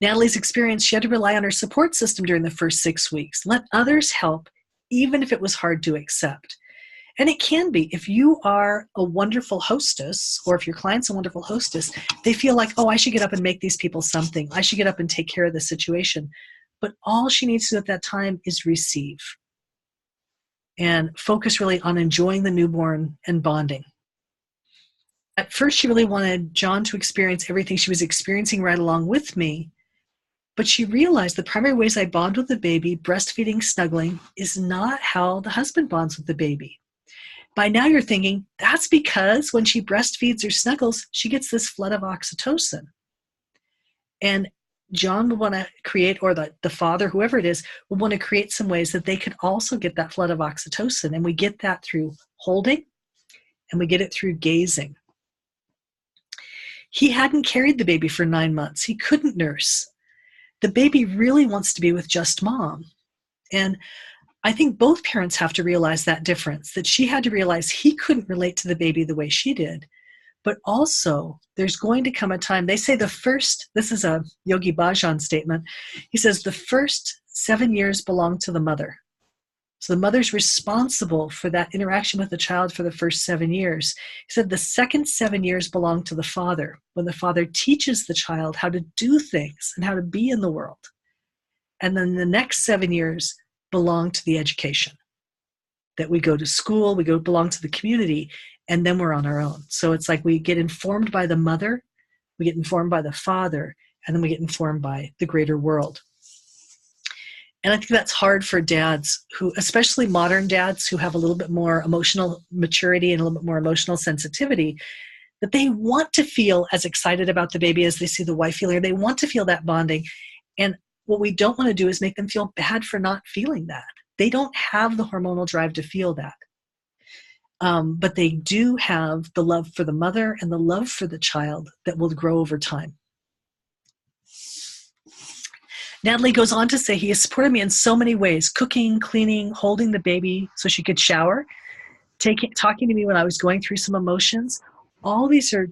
Natalie's experience, she had to rely on her support system during the first 6 weeks. Let others help, even if it was hard to accept. And it can be. If you are a wonderful hostess, or if your client's a wonderful hostess, they feel like, oh, I should get up and make these people something. I should get up and take care of the situation. But all she needs to do at that time is receive and focus really on enjoying the newborn and bonding. At first, she really wanted John to experience everything she was experiencing right along with me. But she realized the primary ways I bond with the baby, breastfeeding, snuggling, is not how the husband bonds with the baby. By now you're thinking, that's because when she breastfeeds or snuggles, she gets this flood of oxytocin. And John would want to create, or the father, whoever it is, would want to create some ways that they could also get that flood of oxytocin. And we get that through holding, and we get it through gazing. He hadn't carried the baby for 9 months. He couldn't nurse. The baby really wants to be with just mom. And I think both parents have to realize that difference, that she had to realize he couldn't relate to the baby the way she did. But also, there's going to come a time, they say this is a Yogi Bhajan statement. He says the first 7 years belong to the mother. So the mother's responsible for that interaction with the child for the first 7 years. He said the second 7 years belong to the father, when the father teaches the child how to do things and how to be in the world. And then the next 7 years belong to the education, that we go to school, belong to the community, and then we're on our own. So it's like we get informed by the mother, we get informed by the father, and then we get informed by the greater world. And I think that's hard for dads who, especially modern dads who have a little bit more emotional maturity and a little bit more emotional sensitivity, that they want to feel as excited about the baby as they see the wife feeling, or they want to feel that bonding. And what we don't want to do is make them feel bad for not feeling that. They don't have the hormonal drive to feel that. But they do have the love for the mother and the love for the child that will grow over time. Natalie goes on to say, he has supported me in so many ways: cooking, cleaning, holding the baby so she could shower, talking to me when I was going through some emotions. All these are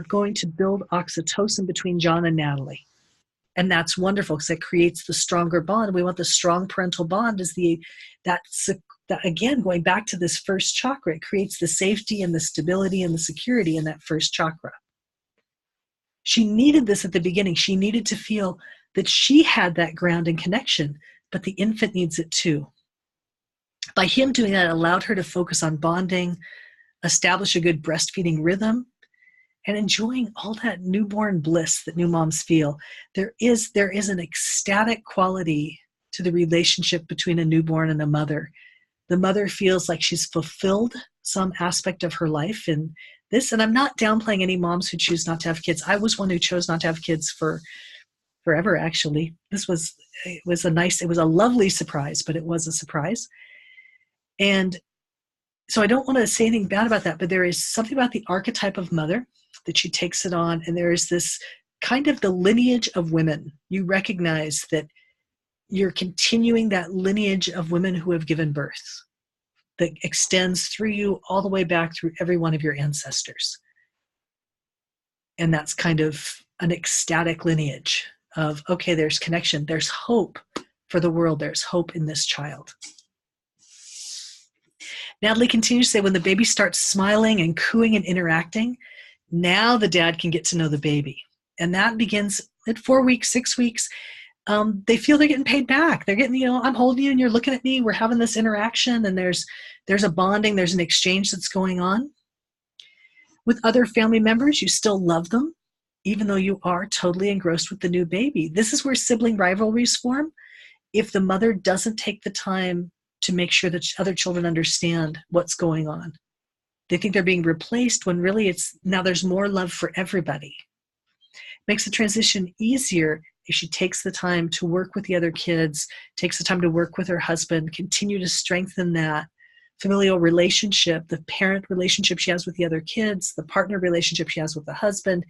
going to build oxytocin between John and Natalie. And that's wonderful because it creates the stronger bond. We want the strong parental bond that again, going back to this first chakra, it creates the safety and the stability and the security in that first chakra. She needed this at the beginning. She needed to feel that she had that grounding connection, but the infant needs it too. By him doing that, it allowed her to focus on bonding, establish a good breastfeeding rhythm, and enjoying all that newborn bliss that new moms feel. There is an ecstatic quality to the relationship between a newborn and a mother. The mother feels like she's fulfilled some aspect of her life in this. And I'm not downplaying any moms who choose not to have kids. I was one who chose not to have kids for forever, actually. It was a lovely surprise, but it was a surprise. And so I don't want to say anything bad about that, but there is something about the archetype of mother that she takes it on. And there is this kind of the lineage of women. You recognize that you're continuing that lineage of women who have given birth that extends through you all the way back through every one of your ancestors. And that's kind of an ecstatic lineage of, okay, there's connection, there's hope for the world, there's hope in this child. Natalie continues to say, when the baby starts smiling and cooing and interacting, now the dad can get to know the baby. And that begins at 4 weeks, 6 weeks. They feel they're getting paid back. They're getting, I'm holding you and you're looking at me. We're having this interaction, and there's a bonding, there's an exchange that's going on. With other family members, you still love them, even though you are totally engrossed with the new baby. This is where sibling rivalries form. if the mother doesn't take the time to make sure that other children understand what's going on. They think they're being replaced when really it's now there's more love for everybody. Makes the transition easier if she takes the time to work with the other kids, takes the time to work with her husband, continue to strengthen that familial relationship, the parent relationship she has with the other kids, the partner relationship she has with the husband,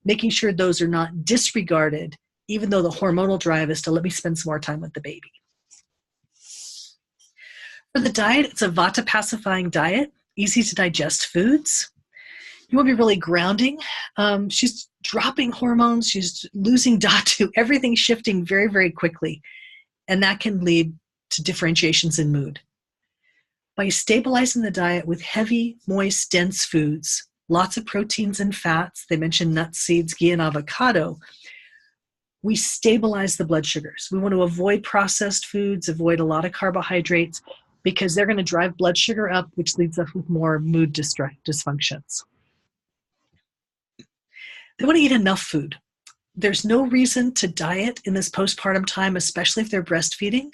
making sure those are not disregarded, even though the hormonal drive is to let me spend some more time with the baby. For the diet, it's a vata pacifying diet, easy to digest foods. You want to be really grounding. She's dropping hormones. She's losing dhatu. Everything's shifting very, very quickly. And that can lead to differentiations in mood. By stabilizing the diet with heavy, moist, dense foods, lots of proteins and fats, they mentioned nuts, seeds, ghee, and avocado, we stabilize the blood sugars. We want to avoid processed foods, avoid a lot of carbohydrates, because they're going to drive blood sugar up, which leads us with more mood dysfunctions. They want to eat enough food. There's no reason to diet in this postpartum time, especially if they're breastfeeding.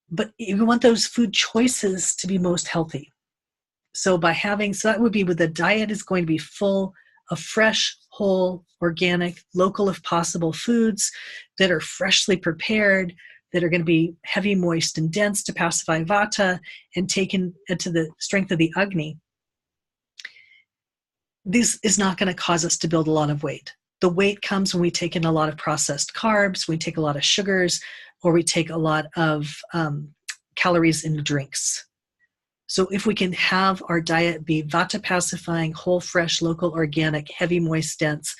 But you want those food choices to be most healthy. So that would be with the diet is going to be full of fresh, whole, organic, local if possible foods that are freshly prepared, that are going to be heavy, moist, and dense to pacify vata and taken into the strength of the agni. This is not going to cause us to build a lot of weight. The weight comes when we take in a lot of processed carbs, we take a lot of sugars, or we take a lot of calories in drinks. So if we can have our diet be vata pacifying, whole, fresh, local, organic, heavy, moist, dense,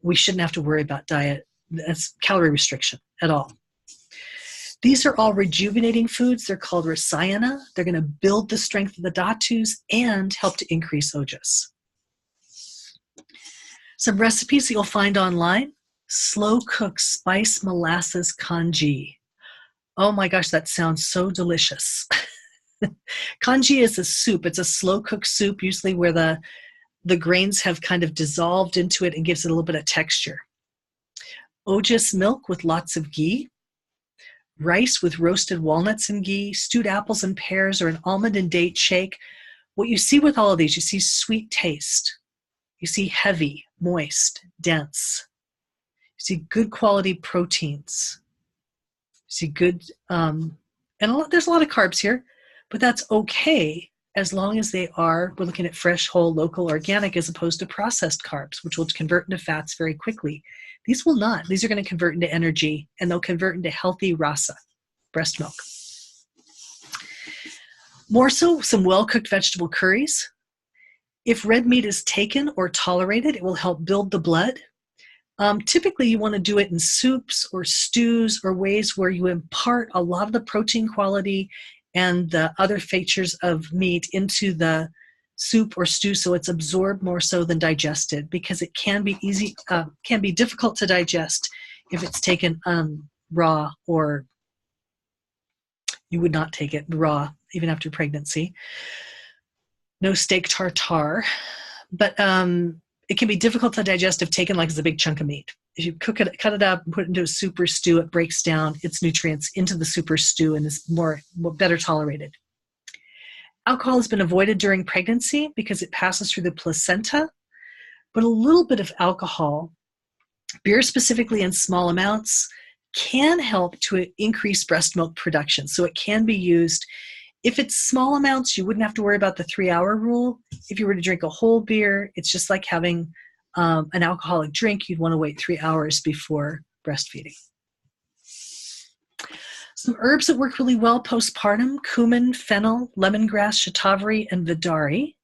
we shouldn't have to worry about diet, that's calorie restriction at all. These are all rejuvenating foods. They're called rasayana. They're going to build the strength of the dhatus and help to increase ojas. Some recipes that you'll find online: slow cook spice molasses congee. Oh my gosh, that sounds so delicious. Congee is a soup. It's a slow cooked soup, usually where the grains have kind of dissolved into it and gives it a little bit of texture. Ojas milk with lots of ghee, rice with roasted walnuts and ghee, stewed apples and pears, or an almond and date shake. What you see with all of these, you see sweet taste. You see heavy, moist, dense. You see good quality proteins. You see good, there's a lot of carbs here, but that's okay as long as we're looking at fresh, whole, local, organic, as opposed to processed carbs, which will convert into fats very quickly. These will not. These are going to convert into energy, and they'll convert into healthy rasa, breast milk. More so, some well-cooked vegetable curries. If red meat is taken or tolerated, it will help build the blood. Typically, you want to do it in soups or stews or ways where you impart a lot of the protein quality and the other features of meat into the soup or stew, so it's absorbed more so than digested, because it can be difficult to digest if it's taken raw, or you would not take it raw even after pregnancy. No steak tartare, but it can be difficult to digest if taken like as a big chunk of meat. If you cut it up and put it into a soup or stew, it breaks down its nutrients into the soup or stew and is better tolerated. Alcohol has been avoided during pregnancy because it passes through the placenta, but a little bit of alcohol, beer specifically in small amounts, can help to increase breast milk production. So it can be used. If it's small amounts, you wouldn't have to worry about the 3-hour rule. If you were to drink a whole beer, it's just like having an alcoholic drink. You'd want to wait 3 hours before breastfeeding. Some herbs that work really well postpartum: cumin, fennel, lemongrass, shatavari, and vidari.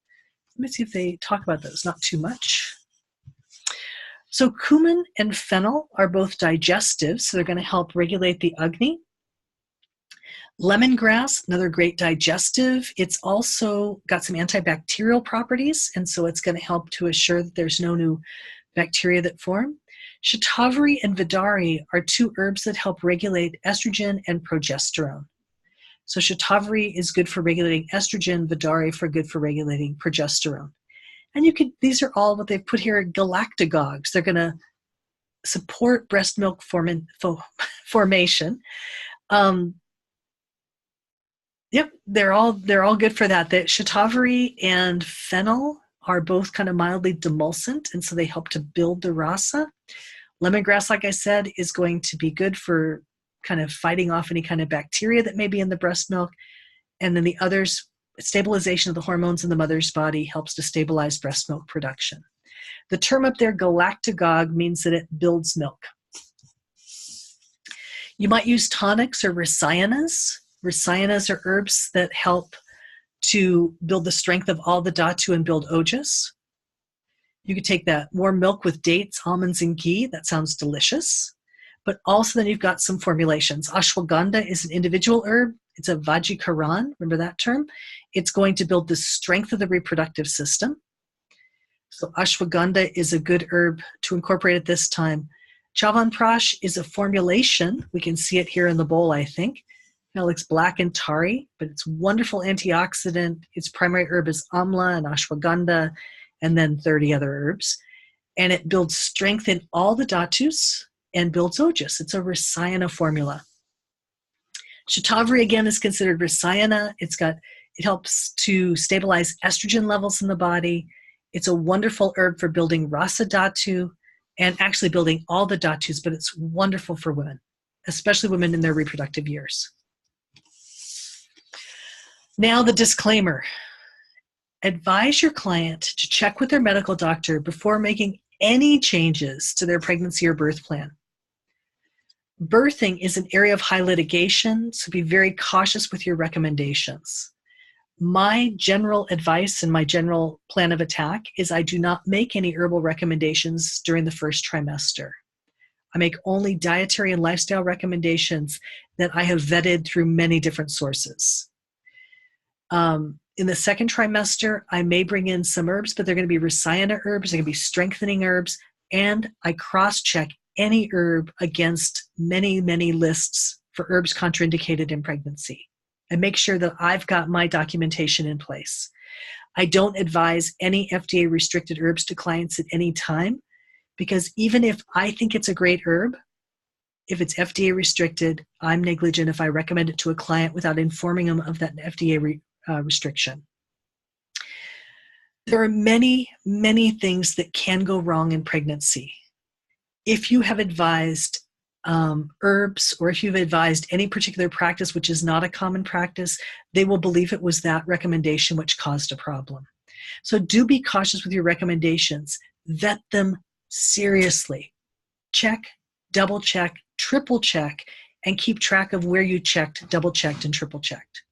Let me see if they talk about those. Not too much. So cumin and fennel are both digestive, so they're going to help regulate the agni. Lemongrass, another great digestive. It's also got some antibacterial properties, and so it's going to help to assure that there's no new bacteria that form. Shatavari and vidari are two herbs that help regulate estrogen and progesterone. So shatavari is good for regulating estrogen, vidari good for regulating progesterone. And these are all what they've put here, galactagogues. They're going to support breast milk formation. Um, yep, they're all good for that. The shatavari and fennel are both kind of mildly demulcent, and so they help to build the rasa. Lemongrass, like I said, is going to be good for kind of fighting off any kind of bacteria that may be in the breast milk. And then the others, stabilization of the hormones in the mother's body helps to stabilize breast milk production. The term up there, galactagogue, means that it builds milk. You might use tonics or rasayanas. Rasayanas are herbs that help to build the strength of all the dhatu and build ojas. You could take that warm milk with dates, almonds, and ghee. That sounds delicious. But also then you've got some formulations. Ashwagandha is an individual herb. It's a Vajikaran, remember that term? It's going to build the strength of the reproductive system. So ashwagandha is a good herb to incorporate at this time. Chavanprash is a formulation. We can see it here in the bowl, I think. It looks black and tarry, but it's wonderful antioxidant. Its primary herb is amla and ashwagandha, and then 30 other herbs. And it builds strength in all the dhatus and builds ojas. It's a rasayana formula. Shatavari, again, is considered rasayana. It helps to stabilize estrogen levels in the body. It's a wonderful herb for building rasa dhatu and actually building all the dhatus, but it's wonderful for women, especially women in their reproductive years. Now the disclaimer. Advise your client to check with their medical doctor before making any changes to their pregnancy or birth plan. Birthing is an area of high litigation, so be very cautious with your recommendations. My general advice and my general plan of attack is I do not make any herbal recommendations during the first trimester. I make only dietary and lifestyle recommendations that I have vetted through many different sources. In the second trimester, I may bring in some herbs, but they're going to be rasayana herbs, they're going to be strengthening herbs, and I cross-check any herb against many, many lists for herbs contraindicated in pregnancy. And make sure that I've got my documentation in place. I don't advise any FDA-restricted herbs to clients at any time, because even if I think it's a great herb, if it's FDA-restricted, I'm negligent if I recommend it to a client without informing them of that FDA restriction. There are many, many things that can go wrong in pregnancy. If you have advised herbs, or if you've advised any particular practice which is not a common practice, they will believe it was that recommendation which caused a problem. So do be cautious with your recommendations. Vet them seriously. Check, double check, triple check, and keep track of where you checked, double checked, and triple checked.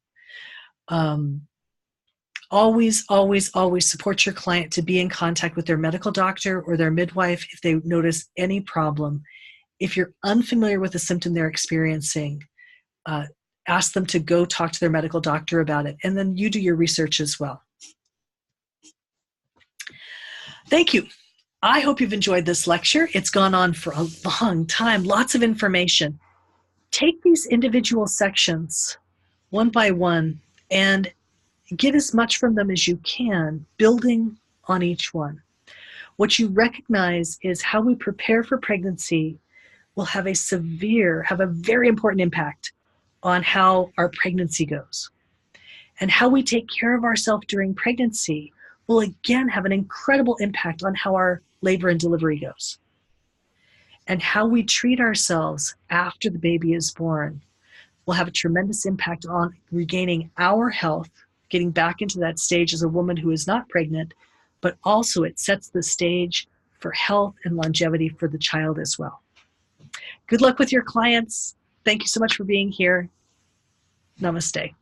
Always, always, always support your client to be in contact with their medical doctor or their midwife if they notice any problem. If you're unfamiliar with the symptom they're experiencing, ask them to go talk to their medical doctor about it, and then you do your research as well. Thank you. I hope you've enjoyed this lecture. It's gone on for a long time, lots of information. Take these individual sections one by one and get as much from them as you can, building on each one. What you recognize is how we prepare for pregnancy will have a very important impact on how our pregnancy goes. And how we take care of ourselves during pregnancy will again have an incredible impact on how our labor and delivery goes. And how we treat ourselves after the baby is born will have a tremendous impact on regaining our health, getting back into that stage as a woman who is not pregnant, but also it sets the stage for health and longevity for the child as well. Good luck with your clients. Thank you so much for being here. Namaste.